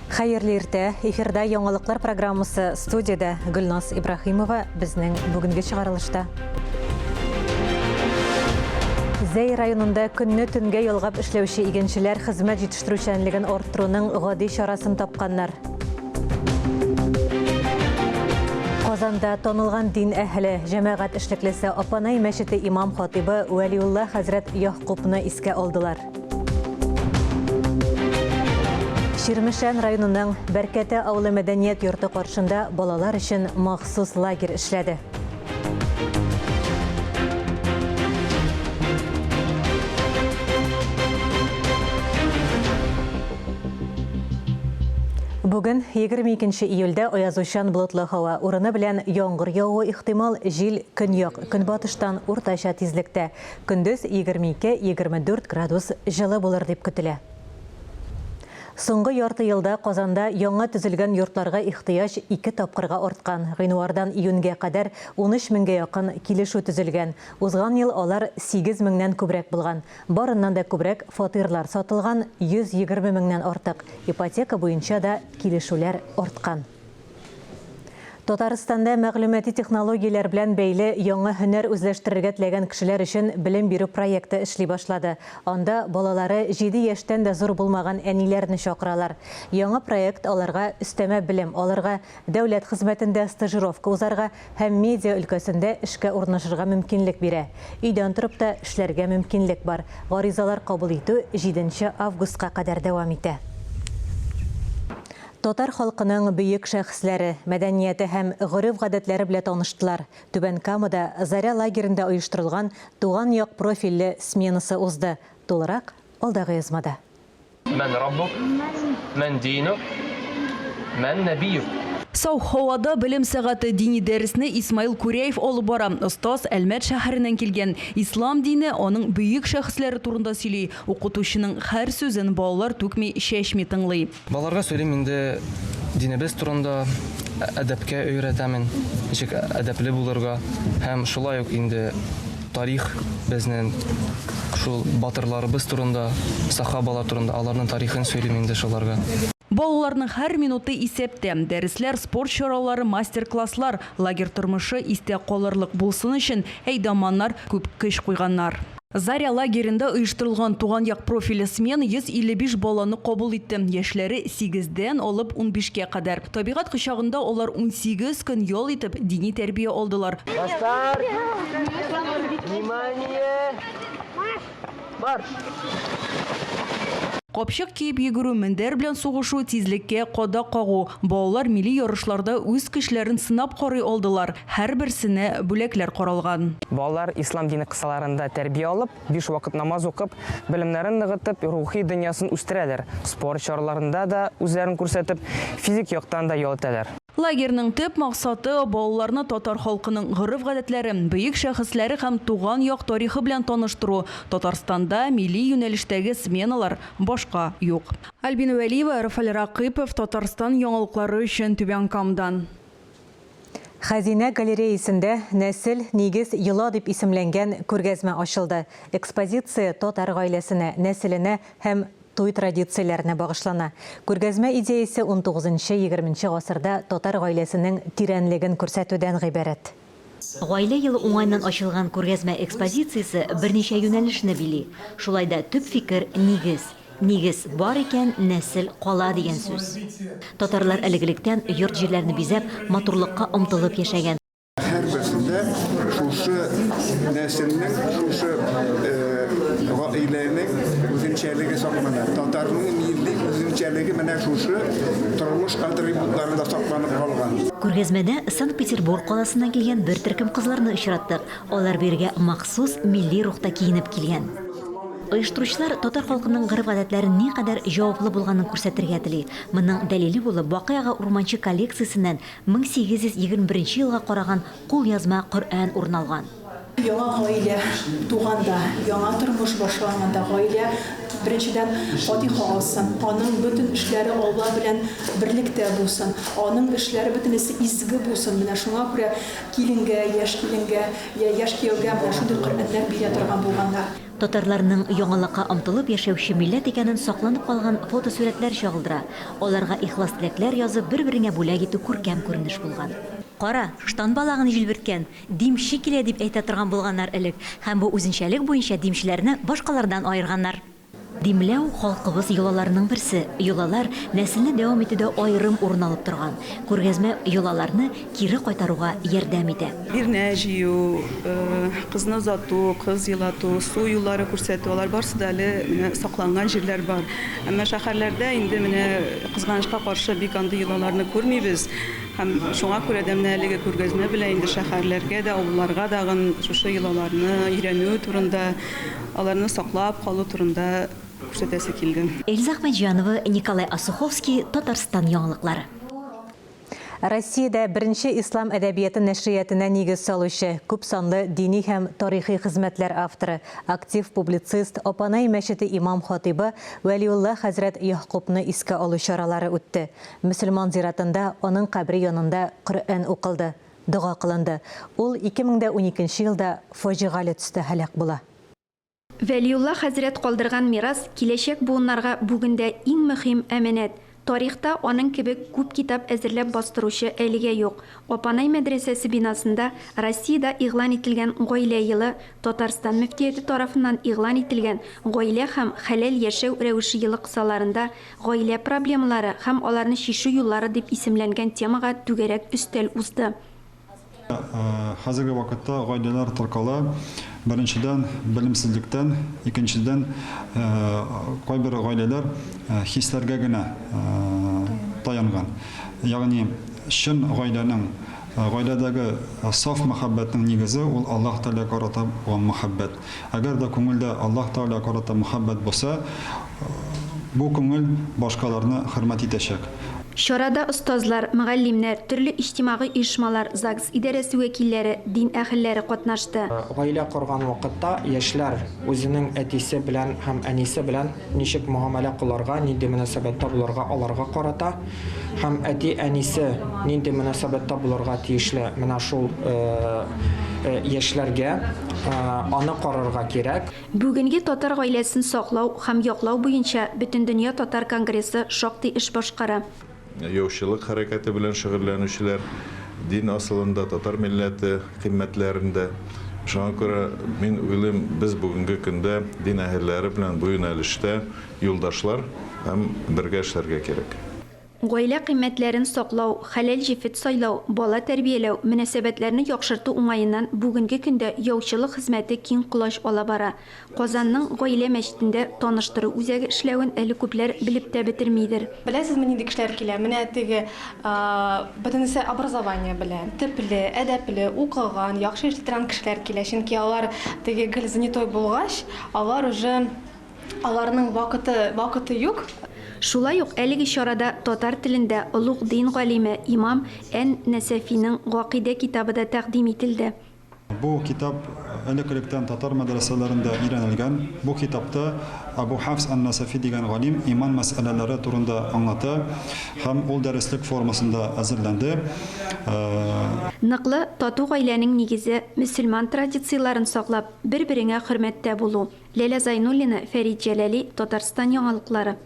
Хайырлы иртә, эфирда яңалыклар программасы студияда Гөлназ Ибрахимова безнең бүгенге чыгарылышта. Зәй районында көнне төнгә ялгап эшләүче игенчеләр хезмәт җитештерүчәнлеген арттыруның гади чарасын тапканнар. Казанда танылган дин әһле, җәмәгать эшлеклесе Апанай мәчете имам хатибы Вәлиулла хәзрәт Яхкубны искә алдылар. Ширмешән районының Бәркәтә авылы мәдәният йорты каршында балалар өчен махсус лагерь эшләде. Бүген 22 июльдә аязучан болытлы һава урыны белән яңгыр явуы ихтимал, җил көньяк, көнбатыштан уртача тизлектә. Көндез 22-24 градус җылы булыр дип көтелә. Соңгы ярты елда Казанда яңа төзелгән йортларга ихтыяҗ 2 тапкырга арткан. Гыйнвардан июньгә кадәр 13 меңгә якын килешү төзелгән. Узган ел алар 8 меңнән күбрәк булган. Барыннан да күбрәк фатирлар сатылган, 120 меңнән артык. Ипотека буенча да килешүләр арткан. Татарстанда мәгълүмати технологияләр белән бәйле яңа һөнәр үзләштерергә теләгән кешеләр өчен белем бирү проекты эшли башлады. Анда балалары 7 яшьтән дә зур булмаган әниләрне чакыралар. Яңа проект аларга өстәмә белем алырга, дәүләт хезмәтендә стажировка узарга һәм медиа өлкәсендә эшкә урнашырга мөмкинлек бирә. Өйдән торып та эшләргә мөмкинлек бар. Гаризалар кабул итү 7 августка кадәр дәвам итә. Татар халкының бөек шәхесләре, мәдәнияте һәм гореф-гадәтләре белән таныштылар. Түбән Камада Заря лагерында оештырылган туган як профильле сменасы узды. Тулырак алдагы язмада. Мен Раббук, мен Динук, мен Набиюк. Сау һавада белем сәгате дини дәресне Исмаил Күрәев алып бара. Остаз Әлмәт шәһәреннән килгән. Ислам дине аның бөек шәхесләре турында сөйли. Укытучының һәр сүзен балалар түкми, чәчми тыңлый. Балаларга сөйлим инде динебез турында, әдәпкә өйрәтәмен, ничек әдәпле булырга һәм шулай ук инде тарих безнең шул батырларыбыз турында, сахабалар турында аларның тарихын сөйлим инде шуларга. Балаларның һәр минуты исәптә. Дәресләр, спорт чаралары, мастер-класслар, лагерь тормышы истә калырлык булсын өчен әйдаманнар күп көч куйганнар. Заря лагерында оештырылган туган як профильле смена 155 баланы кабул итте. Яшьләре 8дән алып 15кә кадәр. Табигать кочагында алар 18 көн ял итеп дини тәрбия алдылар. Бастар! Внимание! Марш! Капчык киеп йөгерү, мендәр белән сугышу, тизлеккә када кагу. Балалар милли ярышларда үз көчләрен сынап карый алдылар. Һәрберсенә бүләкләр каралган. Балалар ислам дине кысаларында тәрбия алып, 5 вакыт намаз укып, белемнәрен ныгытып, рухи дөньясын үстерәләр. Спорт чараларында да үзләрен күрсәтеп, физик яктан да ял итәләр. Лагерның төп максаты балаларны татар халкының гореф-гадәтләре, бөек шәхесләре һәм туган як тарихы белән таныштыру. Татарстанда милли юнәлештәге сменалар башка юк. Альбина Вәлиева, Рафаль Ракыпов, Татарстан яңалыклары өчен Түбән Камадан. Хәзинә галереясендә нәсел нигез йола дип исемләнгән күргәзмә ачылды. Экспозиция татар гаиләсенә, нәселенә һәм туй традицияләренә багышлана. Күргәзмә идеясе 19-20 гасырда татар гаиләсенең тирәнлеген күрсәтүдән гыйбарәт. Гаилә елы уңайнан ачылган күргәзмә экспозициясе берничә юнәлешне били. Шулай да төп фикер нигез. Нигез бар икән, нәсел кала дигән сүз. Татарлар элегелектән йорт җирләрне бизәп, матурлыкка омтылып яшәгән. Һәрберсендә шушы нәселнең, шушы гаиләнең үзенчәлеге саклана. Татарның милли үзенчәлеге менә шушы тормыш атрибутларында сакланып калган. Күргәзмәдә Санкт-Петербург каласыннан килгән бер төркем кызларны очраттык. Алар бергә махсус милли рухта киенеп килгән. Оештыручылар татар халкының гореф-гадәтләре никадәр җаваплы булганын күрсәтергә тели. Моның дәлиле булып Бакыяга урманчы коллекциясеннән 1821 елга караган кулъязма Коръән урын алган. Яңа гаилә туганда, яңа тормыш башланганда гаилә беренчедән фатиха алсын, аның бөтен эшләре Алла белән берлектә булсын, аның эшләре бөтенесе изге булсын. Менә шуңа күрә киленгә, яшь киленгә, яшь кияүгә шундый Коръәннәр бирә торган булганнар. Татарларның яңалыкка омтылып яшәүче милләт икәнен сакланып калган фотосурәтләр чагылдыра. Аларга ихлас теләкләр язып, бер-береңә бүләк итү күркәм күренеш булган. Кара, штан балагын җилберткән, димче килә дип әйтә торган булганнар элек, һәм бу үзенчәлек буенча димчеләрне башкалардан аерганнар. Димләү халкыбыз йолаларының берсе. Йолалар нәселне дәвам итүдә аерым урын алып торган. Күргәзмә йолаларны кире кайтаруга ярдәм итә. Birine jiyu, kızını uzattu, kız yılatu, su yolları күрсәтү, алар барысы да әле сакланган җирләр бар. Әмма шәһәрләрдә инде менә кызганычка каршы бик андый йолаларны күрмибез. Һәм шуңа күрә дә менә әлеге күргәзмә белән инде шәһәрләргә дә, авылларга дагы шушы йолаларны өйрәнү турында, аларны саклап калу турында күрсәтәсе килде. Эльза Ахмеджанова, Николай Асуховский, Татарстан яңалыклары. Россиядә беренче ислам әдәбияты нәшриятына нигез салучы, күп санлы дини һәм тарихи хезмәтләр авторы, актив публицист, Апанай мәчете имам хатибы Вәлиулла хәзрәт Яқубны искә алу чаралары үтте. Мөселман зиратында аның кабри янында Коръән укылды, дуга кылынды. Ул 2012 елда фаҗигале төстә һәлак була. Вәлиулла хәзрәт калдырган мирас киләчәк буыннарга бүгендә иң мөһим әманәт. Тарихта аның кебек күп китап әзерләп бастыручы әлегә юк. Апанай мәдрәсәсе бинасында Россиядә игълан ителгән гаилә елы, Татарстан мөфтияте тарафыннан игълан ителгән гаилә һәм хәләл яшәү рәвеше елы кысаларында гаилә проблемалары һәм аларны чишү юллары дип исемләнгән темага түгәрәк өстәл узды. Хәзерге вакытта гаиләләр таркала. Беренчедән белемсезлектән, икенчедән кайбер гаиләләр хисләргә генә таянган. Ягъни чын гаиләнең, гаиләдәге саф мәхәббәтнең нигезе ул Аллаһ Тәгалә карата булган мәхәббәт. Әгәр дә күңелдә Аллаһ Тәгалә карата мәхәббәт булса, бу күңел башкаларны хөрмәт итәчәк. Шарада остазлар, мөгаллимнәр, төрле иҗтимагый оешмалар, ЗАГС идарәсе вәкилләре, дин әһелләре катнашты. Гаилә корган вакытта яшьләр үзенең әтисе белән һәм әнисе белән ничек муамәлә кылырга, нинди мөнәсәбәттә булырга аларга карата, һәм әти әнисе нинди мөнәсәбәттә булырга тиешле менә шул яшьләргә аны карарга кирәк. Бүгенге татар гаиләсен саклау һәм яклау буенча Бөтендөнья татар конгрессы шактый эш башкара. Яучылык хәрәкәте белән шөгыльләнүчеләр дин асылында татар милләте кыйммәтләрендә. Шуңа күрә мин уйлыйм, без бүгенге көндә дин әһелләре белән бу юнәлештә юлдашлар һәм бергә эшләргә кирәк. Гаилә кыйммәтләрен саклау, хәләл җифет сайлау, бала тәрбияләү, мөнәсәбәтләрне яхшырту уңаеннан бүгенге көндә яучылык хезмәте киң колач ала бара. Казанның гаилә мәчетендә таныштыру үзәге эшләвен әле күпләр белеп тә бетермидер. Беләсезме, нинди кешеләр килә? Менә теге бөтенесе образование белән, төпле, әдәпле, укыган, яхшы эшли торган кешеләр килә. Чөнки алар теге гел занятой булгач, алар уже аларның вакыты юк. Шулай ук әлеге чарада татар телендә олуг дин галиме имам Н. Нәсәфинең Гакыйдә китабы да тәкъдим ителде. Бу китап электректән татар мәдрәсәләрендә өйрәнелгән. Бу китапта Абу Хафс ан-Насафи дигән галим иман мәсьәләләре турында аңлата һәм ул дәреслек формасында әзерләнде. Ныклы тату гаиләнең нигезе мөселман традицияларын саклап, бер-береңә хөрмәттә булу. Ләйлә Зайнуллина, Фәрит Җәләли, Татарстан яңалыклары.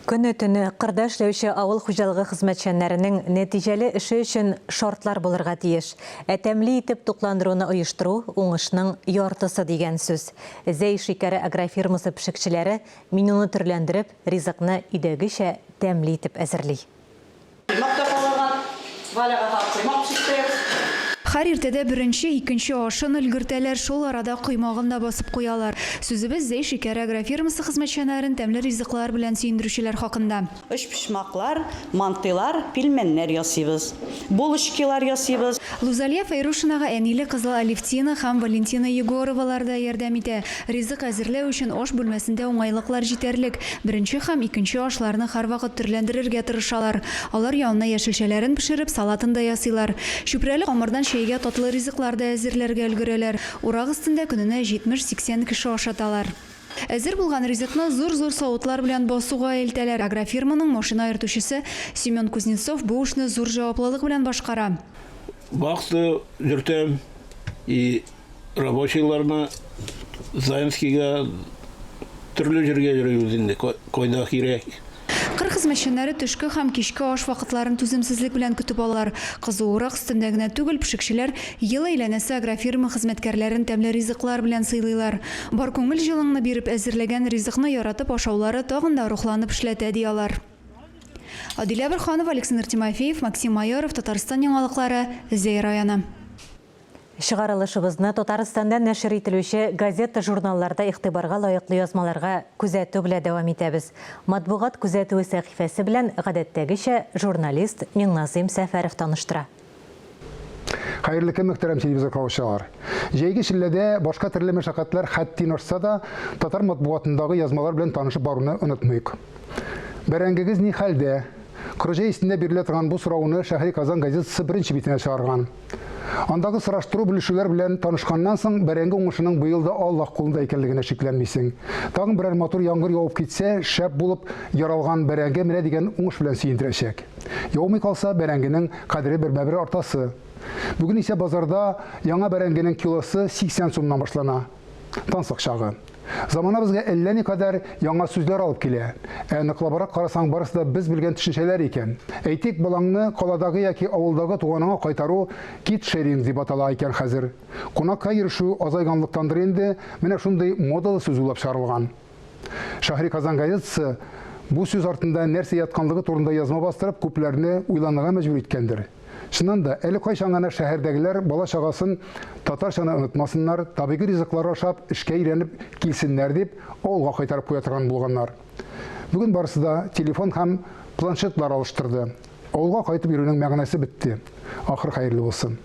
Көне-төне кырда эшләүче авыл хуҗалыгы хезмәтчәннәренең нәтиҗәле эше өчен шартлар булырга тиеш. Тәмле итеп тукландыруны оештыру уңышның яртысы дигән сүз. Зәй шикәре агрофирмасы пешекчеләре менюны төрләндереп, ризыкны идәгечә тәмле итеп әзерли. Һәр иртәдә беренче, икенче ашын өлгертәләр, шул арада коймагын да басып куялар. Сүзебез Зәй шикәре агрофирмасы хезмәтчәннәрен тәмле ризыклар белән сөендерүчеләр хакында. Өч пишмаклар, мантылар, пилменнәр ясыйбыз. Булочкалар ясыйбыз. Лузалия Файрушинага әниле кызыл Алевтина һәм Валентина Егоровалар да ярдәм итә. Ризык әзерләү өчен аш бүлмәсендә уңайлыклар җитәрлек. Беренче һәм икенче ашларны һәрвакыт төрләндерергә тырышалар. Алар янына яшелчәләрен пешереп, салатын да ясыйлар. Чүпрәле камырдан чәйгә татлы ризыклар да әзерләргә өлгерәләр. Урак өстендә көненә 70-80 кеше ашаталар. Әзер булган ризыкны зур-зур савытлар белән басуга илтәләр. Агрофирманың машина йөртүчесе Семен Кузнецов бу эшне зур җаваплылык белән башкара. Вакыты йөртәм и рабочийларны Заемскийга төрле җиргә йөрибез инде, койда кирәк. Кыр хезмәтчәннәре төшке һәм кичке аш вакытларын түземсезлек белән көтеп алар. Кызуырак өстендә генә түгел, пешекчеләр ел әйләнәсе агрофирма хезмәткәрләрен тәмле ризыклар белән сыйлыйлар. Бар күңел җылыңны биреп әзерләгән ризыкны яратып ашаулары тагын да рухланып эшләтә диялар. Адилә Бирханова, Александр Тимофеев, Максим Майоров, Татарстан яңалыклары, Зәй районы. Шығарылышыбызны Татарстанда нәшер ителүче газета журналларда игътибарга лайыклы язмаларга күзәтү белән дәвам итәбез. Матбугат күзәтүе сәхифәсе белән гадәттәгечә журналист Миңназыйм Сәфәров таныштыра. Хәерле көн, мөхтәрәм телевизор караучылар. Җәйге шилләдә башка төрле мәшәкатьләр хәттин ашса да, татар матбугатындагы язмалар белән танышып баруны онытмыйк. Бәрәңгегез ни хәлдә? Кружа исендә бирелә торган бу сорауны Шәһри Казан газетасы беренче битенә чыгарган. Андагы сораштыру белешүләр белән танышканнан соң бәрәңге уңышының быел да Аллаһ кулында икәнлегенә шикләнмисең. Тагын берәр матур яңгыр явып китсә, шәп булып яралган бәрәңге менә дигән уңыш белән сөендерәчәк. Яумый калса, бәрәңгенең кадере бермә-бер артасы. Бүген исә базарда яңа бәрәңгенең килосы 80 сумнан башлана. Тансык чагы. Заманабызга әллә никадәр яңа сүзләр алып килә. Ныклабарак карасаң, барысы да без белгән төшенчәләр икән. Әйтик, балаңны каладагы яки авылдагы туганыңа кайтару кит-шеринг дип атала икән хәзер. Кунакка йөрү азайганлыктандыр инде, менә шундый модалы сүз уйлап чыгарылган. Шәһри Казан газетасы бу сүз артында нәрсә ятканлыгы турында язма бастырып, күпләрне уйланырга мәҗбүр иткәндер. Шуннан да, әле кайчан гына шәһәрдәгеләр бала-чагасын татарчаны онытмасыннар, табигый ризыклар ашап, эшкә өйрәнеп килсеннәр дип, авылга кайтарып куя торган булганнар. Бүген барысы да телефон һәм планшетлар алыштырды. Авылга кайтып йөрүнең мәгънәсе бетте. Ахыр хәерле булсын.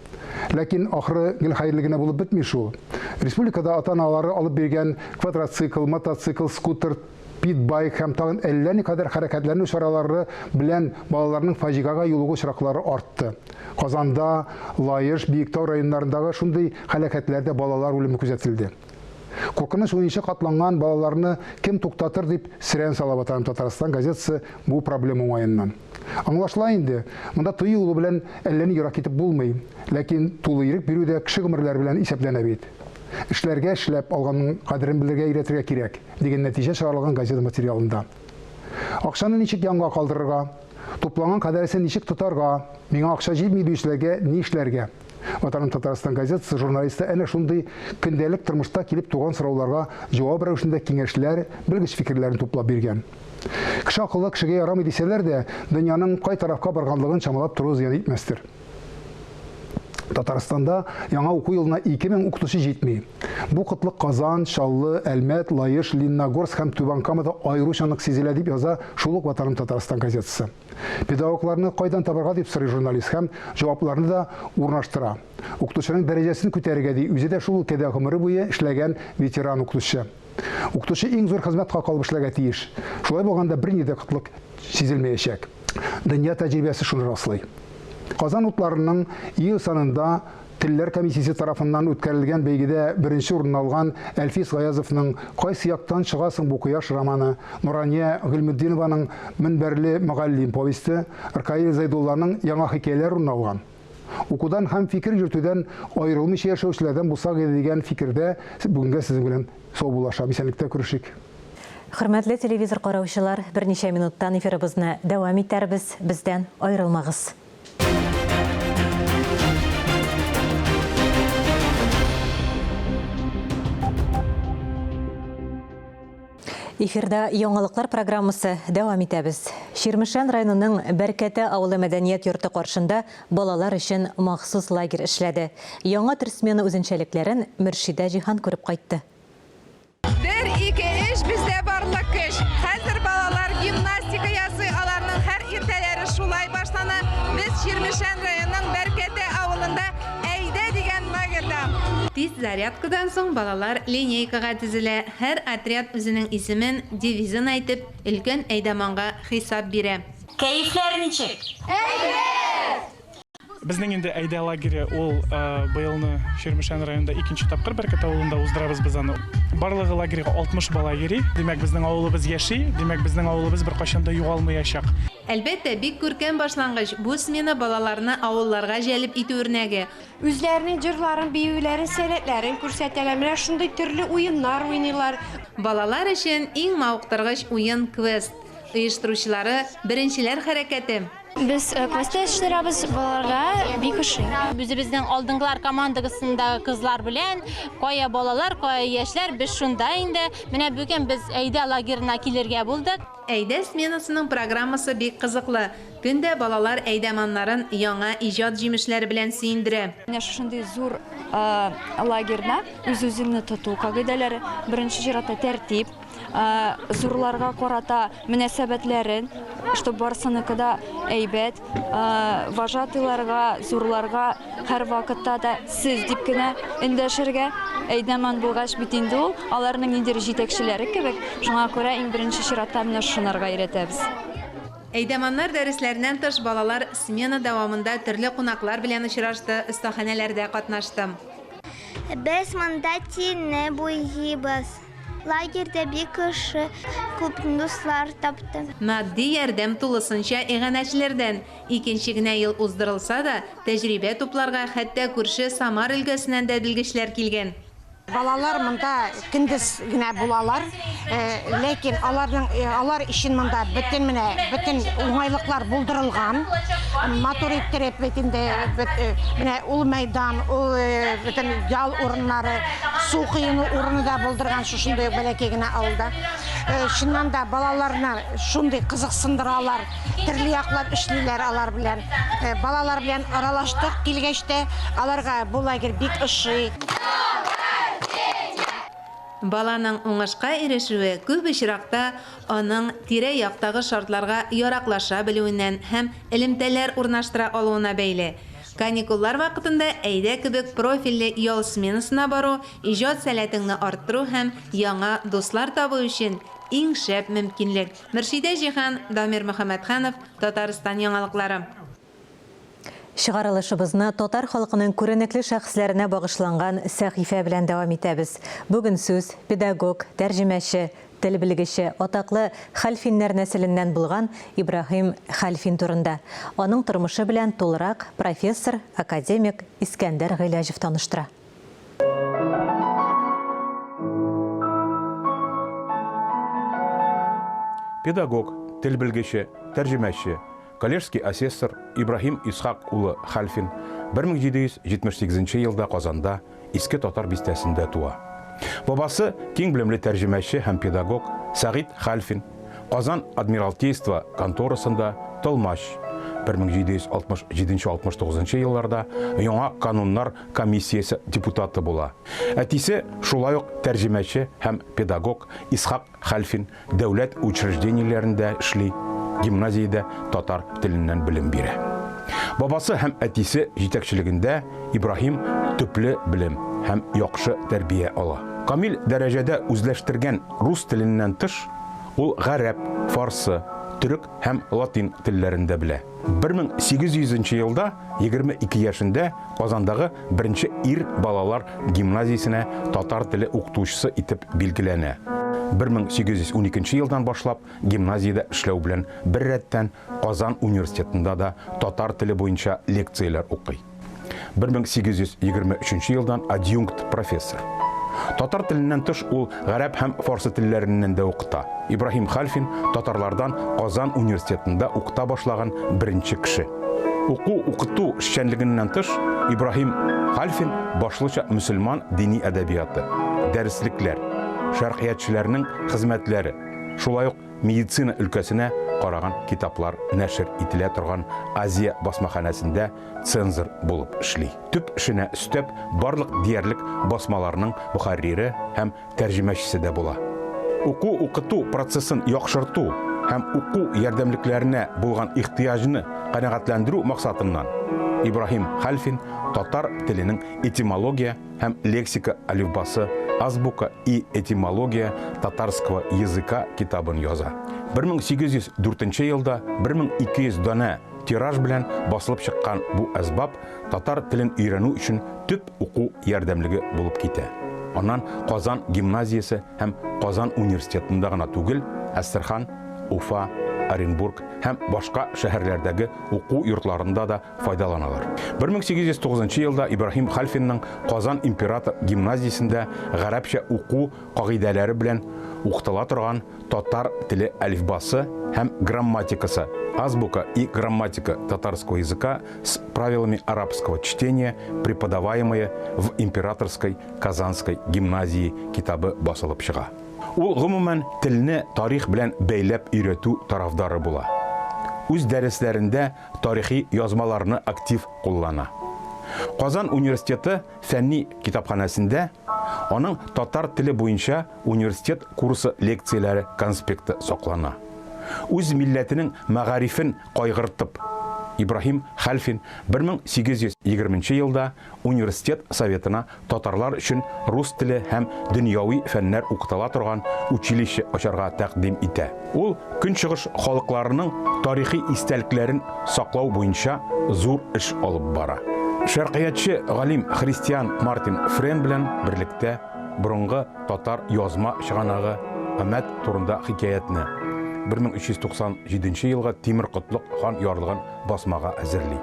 Ләкин ахыры гел хәерле генә булып бетми шул. Республикада ата-аналары алып биргән квадроцикл, мотоцикл, скутер, питбайк һәм тагын әллә никадәр хәрәкәтләнү чаралары белән балаларның фаҗигага юлыгу очраклары артты. Казанда, Лаеш, Биектау районнарындагы шундый һәлакәтләрдә балалар үлеме күзәтелде. Куркыныч уенчы катланган балаларны кем туктатыр дип сирән сала батан Татарстан газетасы бу проблема уңаеннан. Аңлашыла инде, монда тыю юлы белән әллә ни ярак итеп булмый, ләкин тулы ирек бирүдә кеше гомерләре белән исәпләнә бит. Эшләргә эшләп алганның кадерен белергә өйрәтергә кирәк дигән нәтиҗә чыгарылган газета материалында. Акчаны ничек янга калдырырга, тупланган кадәресен ничек тотарга, миңа акча җитми диючеләргә ни эшләргә? Ватаным Татарстан газетасы журналисты әнә шундый көндәлек тормышта килеп туган сорауларга җавап рәвешендә киңәшләр, белгеч фикерләрен туплап биргән. Кеше акылы кешегә ярамый дисәләр дә, дөньяның кай тарафка барганлыгын чамалап тору зыян итмәстер. Татарстанда яңа уку елына 2000 укытучы җитми. Бу кытлык Казан, Чаллы, Әлмәт, Лаеш, Лениногорск һәм Түбән-Камада аеручанлык сизелә дип яза шул ук Ватаным Татарстан газетасы. Педагогларны кайдан табарга дип сорый журналист һәм җавапларны да урнаштыра. Укытучының дәрәҗәсен күтәрергә ди, үзе дә шул өлкәдә гомере буе эшләгән ветеран укытучы. Укытучы иң зур хезмәткә калып эшләргә тиеш. Шулай булганда берни дә кытлык сизелмәячәк. Дөнья тәҗрибәсе шуны раслый. Казан утларының ел санында Телләр комиссиясе тарафыннан үткәрелгән бәйгедә беренче урын алган Әлфис Гаязовның «Кайсы яктан чыгасың бу кояш» романы, Нурания Гыйльметдинованың «Мөнбәрле мөгаллим» повесте, Ркаил Зайдулланың яңа хикәяләр урын алган. Укудан һәм фикер йөртүдән аерылмыйча яшәүчеләрдән булсак дигән фикердә бүгенге сезнең белән сау булашам. Исәнлектә күрешик. Хөрмәтле телевизор караучылар, берничә минуттан эфирыбызны дәвам итәрбез. Бездән аерылмагыз. Эфирда яңалыклар программасы дәвам итәбез. Ширмешән районының Бәркәтә авылы мәдәният йорты каршында балалар өчен махсус лагерь эшләде. Яңа төр смена үзенчәлекләрен Мөршидә Җиһан күреп кайтты. 1-2-3 бездә барлык көч. Хәзер балалар гимнастика ясый, аларның һәр иртәләре шулай башлана. Без Ширмешән районының Бәркәтә авылында әйдә дигән лагерьдә. Тиз зарядкадан соң балалар линейкага тезелә. Һәр отряд үзенең исемен, девизын әйтеп, өлкән әйдәманга хисап бирә. Кәефләр ничек? Безнең инде әйдә лагере ул быелны Ширмешән районында 2нче тапкыр Бәркәт авылында уздырабыз без аны. Барлыгы лагерьга 60 бала йөри. Димәк, безнең авылыбыз яши, димәк, безнең авылыбыз бер кайчан да югалмаячак. Әлбәттә, бик күркәм башлангыч бу смена балаларны авылларга җәлеп итү үрнәге. Үзләренең җырларын, биюләрен, сәләтләрен күрсәтәләр. Менә шундый төрле уеннар уйныйлар. Балалар өчен иң мавыктыргыч уен квест. Оештыручылары беренчеләр хәрәкәте. Biz kвестте эшләрбез балаларга бик ошый. Үзебезнең алдынгылар командасындагы кызлар белән, кая балалар, кая яшьләр, без шунда инде. Менә бүген без әйдә лагерына килергә булдык. Әйдә сменасының программасы бик кызыклы. Көндә балалар әйдәманнарын яңа иҗат җимешләре белән сөендерә. Менә шундый зур лагерьда үз-үзеңне тоту кагыйдәләре, беренче чиратта тәртип, зурларга карата мөнәсәбәтләрен, чтобы барсыныкы да әйбәт, вожатыйларга, зурларга һәр вакытта да сез дип кенә эндәшергә, әйдәман булгач бит инде ул аларның ниндидер җитәкчеләре кебек. Шуңа күрә иң беренче чиратта менә шунарга өйрәтәбез. Әйдәманнар дәресләреннән тыш балалар смена дәвамында төрле кунаклар белән очрашты, остаханәләрдә катнашты. Без монда тине буйыбыз. Лагерьдә бик ошый, күп дуслар таптым. Матди ярдәм тулысынча иганәчеләрдән. Икенче генә ел уздырылса да, тәҗрибә тупларга хәтта күрше Самар өлкәсеннән дә белгечләр килгән. Балалар монда көндез генә булалар, ләкин алар өчен монда бөтен уңайлыклар булдырылган. Матур иттереп менә ул мәйдан, ул бөтен ял урыннары, су кыйыну урыны да булдырган шушындай бәләкәй генә авылда. Шуннан да балаларны шундый кызыксындыралар, төрле яклап эшлиләр алар белән. Балалар белән аралаштык килгәчтә, аларга бу лагерь бик ошый. Баланың уңышка ирешүе күп очракта аның тирә-яктагы шартларга яраклаша белүеннән һәм элемтәләр урнаштыра алуына бәйле. Каникуллар вакытында әйдә кебек профильле ял сменасына бару, иҗат сәләтеңне арттыру һәм яңа дуслар табу өчен иң шәп мөмкинлек. Мөршидә Җиһан, Дамир Мөхәммәтханов, Татарстан яңалыклары. Шығарылышыбызны татар халкының күренекле шәхесләренә багышланган сәхифә белән дәвам итәбез. Бүген сүз педагог, тәрҗемәче, тел белгече, атаклы Хәлфиннәр нәселеннән булган Ибраһим Хәлфин турында. Аның тормышы белән тулырак профессор, академик Искәндәр Гыйләҗев таныштыра. Педагог, тел белгече, тәрҗемәче, коллежский асессор Ибраһим Исхак улы Хәлфин 1778 елда Казанда Иске Татар бистәсендә туа. Бабасы киң белемле тәрҗемәче һәм педагог Сәгыйд Хәлфин Казан адмиралтейство конторасында тылмаш 1767-69 елларда яңа кануннар комиссиясе депутаты була. Әтисе шулай ук тәрҗемәче һәм педагог Исхак Хәлфин дәүләт учреждениеләрендә эшли. Гимназиядә татар теленнән белем бирә. Бабасы һәм әтисе җитәкчелегендә Ибраһим төпле белем һәм яхшы тәрбия ала. Камил дәрәҗәдә үзләштергән рус теленнән тыш, ул гарәп, фарсы, төрек һәм латин телләрендә белә. 1800 елда 22 яшендә Казандагы беренче ир балалар гимназиясенә татар теле укытучысы итеп билгеләнә. 1812 елдан башлап гимназиядә эшләү белән бер рәттән Казан университетында да татар теле буенча лекцияләр укый. 1823 елдан адъюнкт профессор. Татар теленнән тыш ул гарәп һәм фарсы телләреннән дә укыта. Ибраһим Хәлфин татарлардан Казан университетында укыта башлаган беренче кеше. Укыту эшчәнлегеннән тыш Ибраһим Хәлфин башлыча мөселман дини әдәбияты, дәреслекләр, шәрхиятчеләрнең хезмәтләре, шулай ук медицина өлкәсенә караган китаплар нәшер ителә торган Азия басмаханәсендә цензор булып эшли. Төп эшенә өстәп барлык диярлек басмаларның мөхәррире һәм тәрҗемәчесе дә була. Укыту процессын яхшырту һәм уку ярдәмлекләренә булган ихтыяҗны канәгатьләндерү максатыннан Ибраһим Хәлфин татар теленең этимология һәм лексика алифбасы Азбука и этимология татарского языка китабын яза. 1804 елда 1200 дана тираж белән басылып чыккан бу әсбаб татар телен өйрәнү өчен төп уку ярдәмлеге булып китә. Аннан Казан гимназиясе һәм Казан университетында гына түгел, Әстерхан, Уфа, Оренбург һәм башка шәһәрләрдәге уку йортларында да файдаланалар. 1809 елда Ибрахим Хальфинның Казан император гимназиясендә гарәпчә уку кагыйдәләре белән укытыла торган татар теле әлифбасы һәм грамматикасы, азбука и грамматика татарского языка с правилами арабского чтения, преподаваемые в императорской Казанской гимназии китабы басылып чыга. Ул гомумән телне тарих белән бәйләп өйрәтү тарафдары була. Үз дәресләрендә тарихи язмаларны актив куллана. Казан университеты фәнни китапханәсендә аның татар теле буенча университет курсы лекцияләре конспекты саклана. Үз милләтенең мәгарифен кайгыртып, Ибрахим Хальфин 1820 елда университет советына татарлар өчен рус теле һәм дөньяви фәннәр укытыла торган училище ачарга тәкъдим итә. Ул көнчыгыш халыкларының тарихи истәлекләрен саклау буенча зур эш алып бара. Шәркыятчы галим христиан Мартин Френ белән берлектә борынгы татар язма чыганагы Әмәт турында хикаятны 1397 елга Тимер Котлык хан ярлыгын басмага әзерли.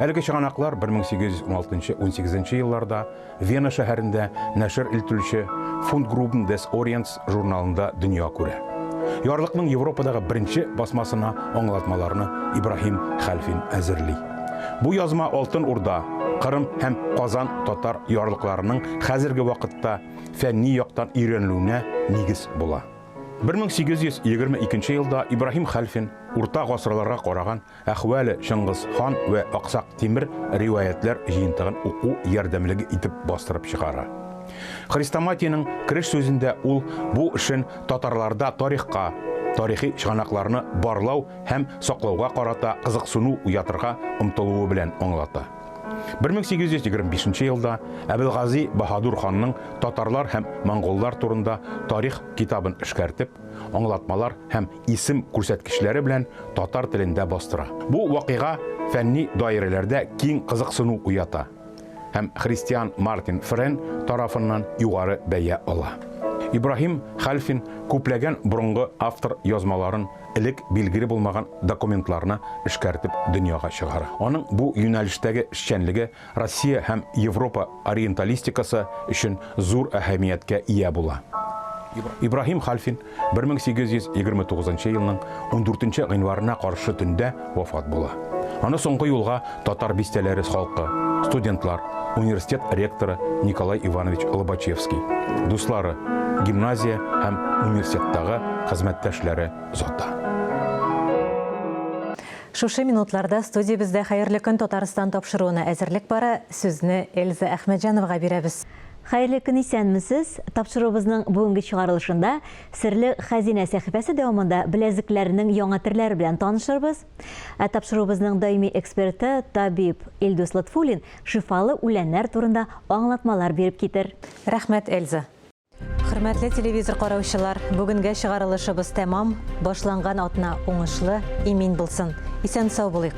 Әлеге чыганаклар 1816-18 елларда Вена шәһәрендә нәшер ителүче Fundgruppen des Orients журналында дөнья күрә. Ярлыкның Европадагы беренче басмасына аңлатмаларны Ибрахим Хальфин әзерли. Бу язма Алтын Урда, Кырым һәм Казан татар ярлыкларының хәзерге вакытта фәнни яктан өйрәнелүенә нигез була. 1822 елда Ибрахим Хальфин урта гасырларга караган Әхвәле Шыңгыз хан ва Аксак Тимер риваятлар җыентыгын уку ярдәмлеге итеп бастырып чыгара. Хрестоматиянең кереш сүзендә ул бу эшен татарларда тарихка, тарихи чыганакларны барлау һәм саклауга карата кызыксыну уятырга омтылуы белән аңлата. 1825 елда Әбелгази Баһадур ханның татарлар һәм монголлар турында тарих китабын эшкәртеп, аңлатмалар һәм исем күрсәткечләре белән татар телендә бастыра. Бу вакыйга фәнни даирәләрдә киң кызыксыну уята һәм христиан Мартин Френ тарафыннан югары бәя ала. Ибрахим Хальфин күпләгән борынгы автор язмаларын элек билгеле булмаган документларны эшкәртеп дөньяга чыгара. Аның бу юнәлештәге эшчәнлеге Россия һәм Европа ориенталистикасы өчен зур әһәмияткә ия була. Ибрахим Хальфин 1829 елның 14 гыйнварына каршы төндә вафат була. Аны соңгы юлга татар бистәләре халкы, студентлар, университет ректоры Николай Иванович Лобачевский, дуслары, гимназия һәм университеттагы хезмәттәшләре озата. Шушы минутларда студиябездә хәерле көн Татарстан тапшыруына әзерлек бара. Сүзне Эльза Әхмәҗановага бирәбез. Хәерле көн, исәнмесез? Тапшыруыбызның бүгенге чыгарылышында серле хәзинә сәхифәсе дәвамында беләзекләрнең яңа төрләре белән танышырбыз. Тапшыруыбызның даими эксперты табиб Илдус Латфуллин шифалы үләннәр турында аңлатмалар биреп китер. Рәхмәт, Эльза. Хөрмәтле телевизор караучылар, бүгенге чыгарылышыбыз тәмам. Башланган атна уңышлы, имин булсын. Исән сау булыйк.